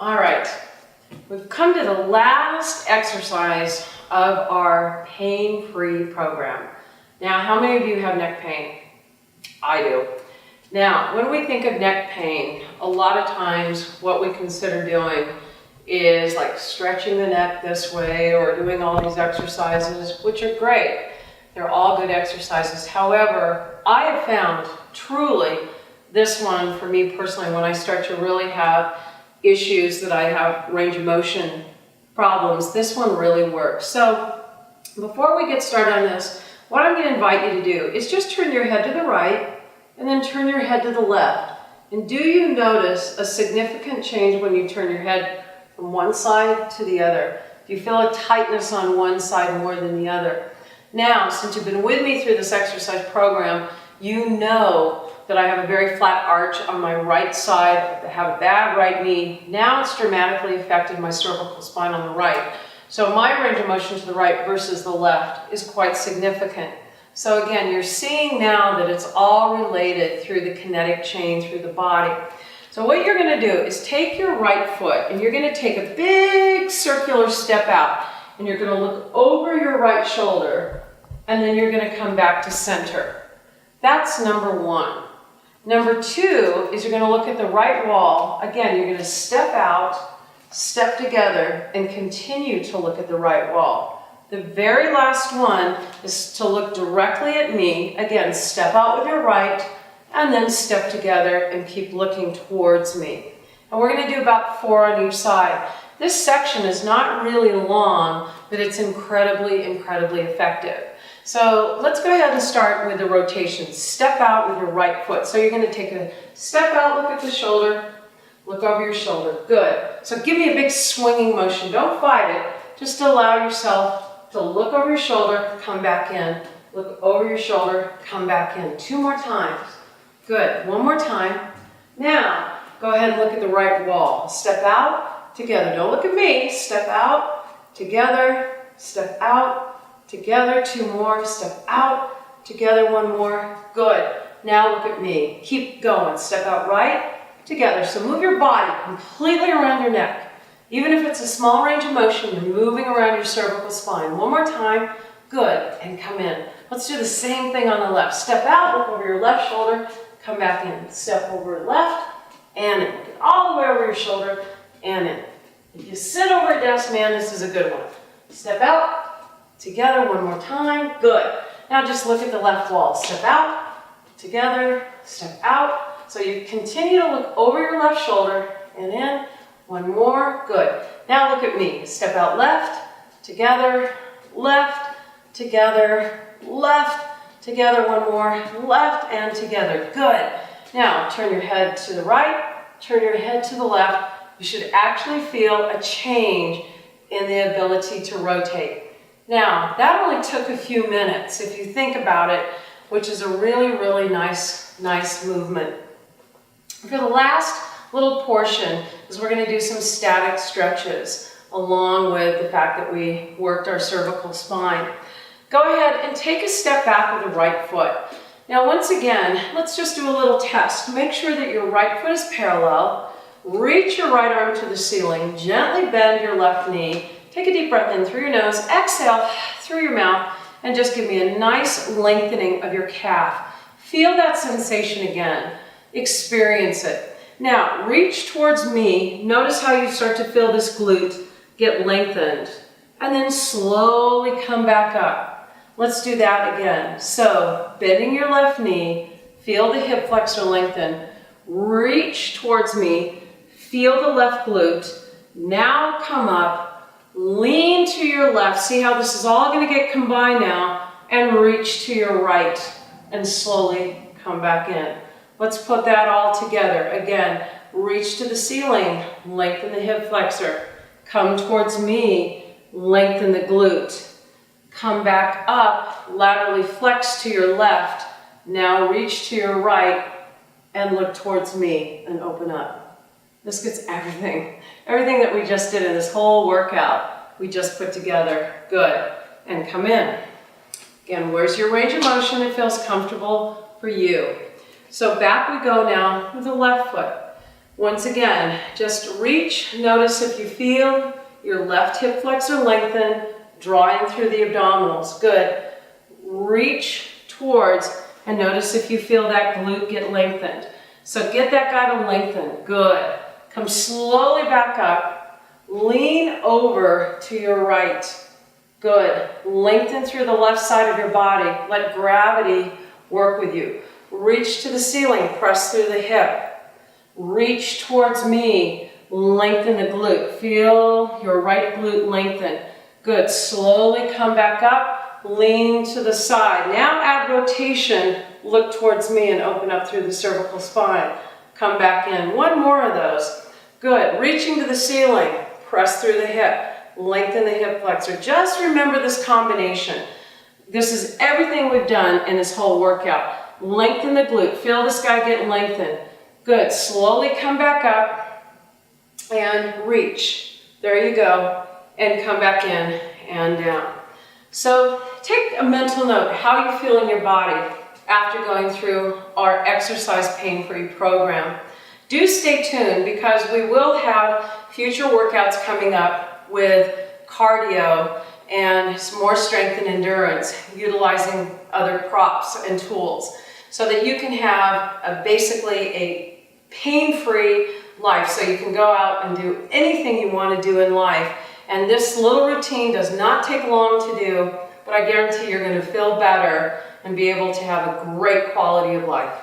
All right, we've come to the last exercise of our pain-free program. Now, how many of you have neck pain? I do. Now, when we think of neck pain, a lot of times what we consider doing is like stretching the neck this way or doing all these exercises, which are great. They're all good exercises. However, I have found truly this one, for me personally, when I start to really have issues that I have range of motion problems, this one really works. So before we get started on this, what I'm going to invite you to do is just turn your head to the right and then turn your head to the left. And do you notice a significant change when you turn your head from one side to the other? Do you feel a tightness on one side more than the other? Now, since you've been with me through this exercise program, you know that I have a very flat arch on my right side. I have a bad right knee. Now it's dramatically affected my cervical spine on the right. So my range of motion to the right versus the left is quite significant. So again, you're seeing now that it's all related through the kinetic chain through the body. So what you're going to do is take your right foot and you're going to take a big circular step out and you're going to look over your right shoulder and then you're going to come back to center. That's number one. Number two is you're going to look at the right wall. Again, you're going to step out, step together, and continue to look at the right wall. The very last one is to look directly at me. Again, step out with your right, and then step together and keep looking towards me. And we're going to do about 4 on each side. This section is not really long, but it's incredibly, incredibly effective. So let's go ahead and start with the rotation. Step out with your right foot. So you're going to take a step out, look at the shoulder, look over your shoulder. Good. So give me a big swinging motion. Don't fight it. Just allow yourself to look over your shoulder, come back in. Look over your shoulder, come back in. 2 more times. Good. 1 more time. Now, go ahead and look at the right wall. Step out, together. Don't look at me. Step out, together, step out, together. 2 more. Step out, together. 1 more. Good. Now look at me. Keep going. Step out right, together. So move your body completely around your neck. Even if it's a small range of motion, you're moving around your cervical spine. 1 more time. Good. And come in. Let's do the same thing on the left. Step out, look over your left shoulder, come back in. Step over left and in. Get all the way over your shoulder and in. If you sit over a desk, man, this is a good one. Step out, together. 1 more time. Good. Now just look at the left wall. Step out, together, step out. So you continue to look over your left shoulder and in. 1 more. Good. Now look at me. Step out left, together, together, together. 1 more. Left and together. Good. Now turn your head to the right, turn your head to the left. You should actually feel a change in the ability to rotate. Now, that only took a few minutes, if you think about it, which is a really, really nice movement. For the last little portion is we're going to do some static stretches along with the fact that we worked our cervical spine. Go ahead and take a step back with the right foot. Now, once again, let's just do a little test. Make sure that your right foot is parallel. Reach your right arm to the ceiling. Gently bend your left knee. Take a deep breath in through your nose, exhale through your mouth, and just give me a nice lengthening of your calf. Feel that sensation again. Experience it. Now, reach towards me. Notice how you start to feel this glute get lengthened. And then slowly come back up. Let's do that again. So, bending your left knee, feel the hip flexor lengthen. Reach towards me, feel the left glute. Now come up. Lean to your left. See how this is all going to get combined now. And reach to your right. And slowly come back in. Let's put that all together. Again, reach to the ceiling. Lengthen the hip flexor. Come towards me. Lengthen the glute. Come back up. Laterally flex to your left. Now reach to your right. And look towards me. And open up. This gets everything. Everything that we just did in this whole workout, we just put together. Good. And come in. Again, where's your range of motion? It feels comfortable for you. So back we go now with the left foot. Once again, just reach. Notice if you feel your left hip flexor lengthen, drawing through the abdominals. Good. Reach towards, and notice if you feel that glute get lengthened. So get that guy to lengthen. Good. Come slowly back up. Lean over to your right. Good. Lengthen through the left side of your body. Let gravity work with you. Reach to the ceiling. Press through the hip. Reach towards me. Lengthen the glute. Feel your right glute lengthen. Good. Slowly come back up. Lean to the side. Now add rotation. Look towards me and open up through the cervical spine. Come back in. One more of those. Good. Reaching to the ceiling. Press through the hip. Lengthen the hip flexor. Just remember this combination. This is everything we've done in this whole workout. Lengthen the glute. Feel this guy get lengthened. Good. Slowly come back up and reach. There you go. And come back in and down. So take a mental note how you feel in your body after going through our exercise pain-free program. Do stay tuned because we will have future workouts coming up with cardio and some more strength and endurance, utilizing other props and tools so that you can have basically a pain-free life, so you can go out and do anything you want to do in life. And this little routine does not take long to do, but I guarantee you're going to feel better and be able to have a great quality of life.